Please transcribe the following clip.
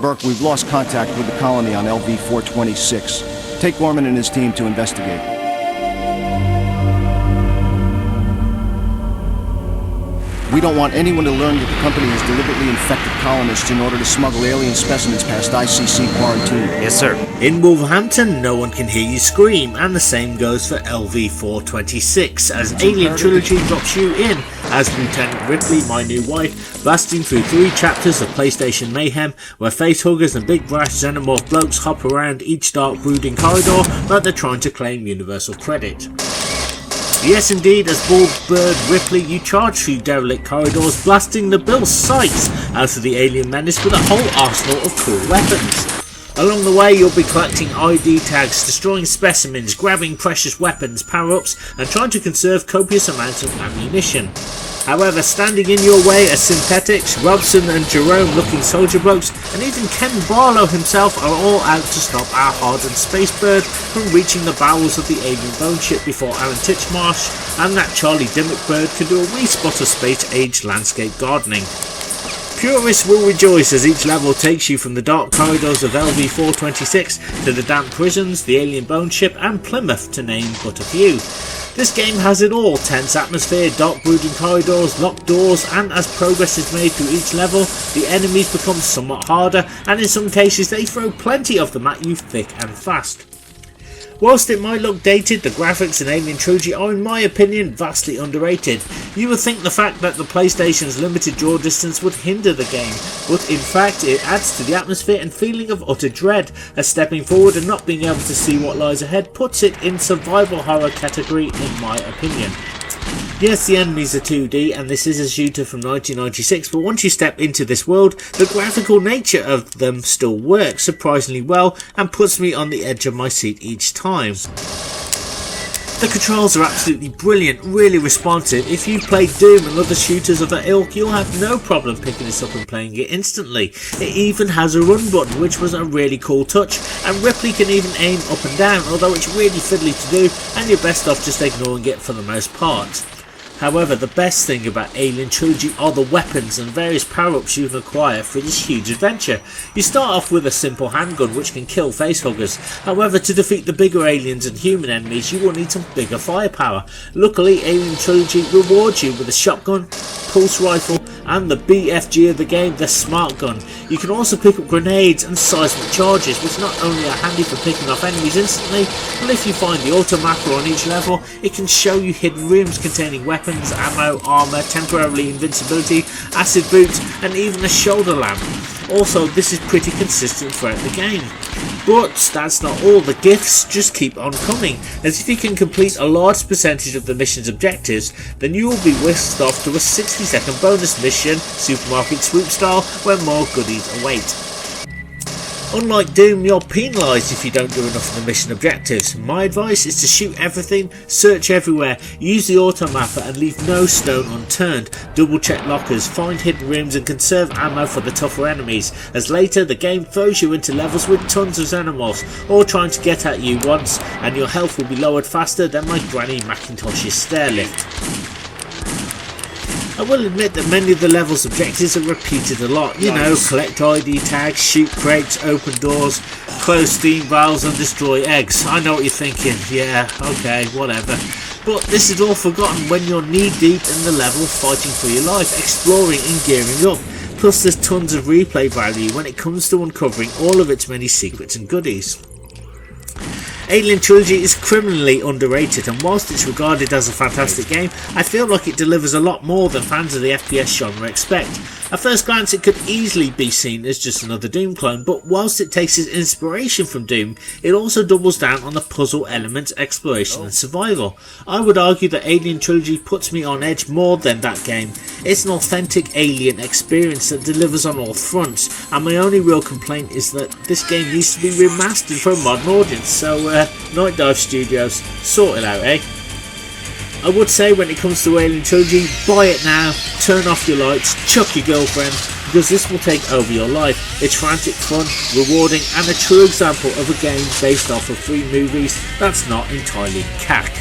Burke, we've lost contact with the colony on LV-426. Take Gorman and his team to investigate. We don't want anyone to learn that the company has deliberately infected colonists in order to smuggle alien specimens past ICC quarantine. Yes, sir. In Wolverhampton, no one can hear you scream, and the same goes for LV-426, as Alien Trilogy drops you in as Lieutenant Ripley, my new wife, blasting through 3 chapters of PlayStation mayhem, where facehuggers and big brash xenomorph blokes hop around each dark brooding corridor like they're trying to claim universal credit. Yes indeed, as Bald Bird Ripley, you charge through derelict corridors, blasting the Bill's sights out of the alien menace with a whole arsenal of cool weapons. Along the way, you'll be collecting ID tags, destroying specimens, grabbing precious weapons, power-ups, and trying to conserve copious amounts of ammunition. However, standing in your way are Synthetics, Robson and Jerome looking soldier blokes, and even Ken Barlow himself are all out to stop our hardened space bird from reaching the bowels of the alien bone ship before Alan Titchmarsh and that Charlie Dimmock bird can do a wee spot of space-age landscape gardening. Purists will rejoice as each level takes you from the dark corridors of LV-426 to the damp prisons, the alien bone ship and Plymouth, to name but a few. This game has it all: tense atmosphere, dark brooding corridors, locked doors, and as progress is made through each level, the enemies become somewhat harder, and in some cases they throw plenty of them at you thick and fast. Whilst it might look dated, the graphics in Alien Trilogy are, in my opinion, vastly underrated. You would think the fact that the PlayStation's limited draw distance would hinder the game, but in fact it adds to the atmosphere and feeling of utter dread, as stepping forward and not being able to see what lies ahead puts it in survival horror category, in my opinion. Yes, the enemies are 2D and this is a shooter from 1996, but once you step into this world, the graphical nature of them still works surprisingly well and puts me on the edge of my seat each time. The controls are absolutely brilliant, really responsive. If you've played Doom and other shooters of that ilk, you'll have no problem picking this up and playing it instantly. It even has a run button, which was a really cool touch, and Ripley can even aim up and down, although it's really fiddly to do and you're best off just ignoring it for the most part. However, the best thing about Alien Trilogy are the weapons and various power-ups you can acquire for this huge adventure. You start off with a simple handgun which can kill facehuggers. However, to defeat the bigger aliens and human enemies you will need some bigger firepower. Luckily, Alien Trilogy rewards you with a shotgun, pulse rifle and the BFG of the game, the smart gun. You can also pick up grenades and seismic charges, which not only are handy for picking off enemies instantly, but if you find the auto mapper on each level, it can show you hidden rooms containing weapons, ammo, armour, temporarily invincibility, acid boots and even a shoulder lamp. Also, this is pretty consistent throughout the game. But that's not all, the gifts just keep on coming, as if you can complete a large percentage of the mission's objectives, then you will be whisked off to a 60-second bonus mission, supermarket swoop style, where more goodies await. Unlike Doom, you're penalised if you don't do enough of the mission objectives. My advice is to shoot everything, search everywhere, use the automapper and leave no stone unturned. Double check lockers, find hidden rooms and conserve ammo for the tougher enemies, as later the game throws you into levels with tons of xenomorphs, all trying to get at you once, and your health will be lowered faster than my Granny Macintosh's stair lift. I will admit that many of the level's objectives are repeated a lot. You know, collect ID tags, shoot crates, open doors, close steam valves and destroy eggs. I know what you're thinking, yeah, okay, whatever. But this is all forgotten when you're knee deep in the level fighting for your life, exploring and gearing up. Plus there's tons of replay value when it comes to uncovering all of its many secrets and goodies. Alien Trilogy is criminally underrated, and whilst it's regarded as a fantastic game, I feel like it delivers a lot more than fans of the FPS genre expect. At first glance it could easily be seen as just another Doom clone, but whilst it takes its inspiration from Doom, it also doubles down on the puzzle elements, exploration and survival. I would argue that Alien Trilogy puts me on edge more than that game. It's an authentic Alien experience that delivers on all fronts, and my only real complaint is that this game needs to be remastered for a modern audience, so Night Dive Studios, sort it out, eh? I would say when it comes to Alien Trilogy, buy it now, turn off your lights, chuck your girlfriend, because this will take over your life. It's frantic fun, rewarding and a true example of a game based off of 3 movies that's not entirely cack.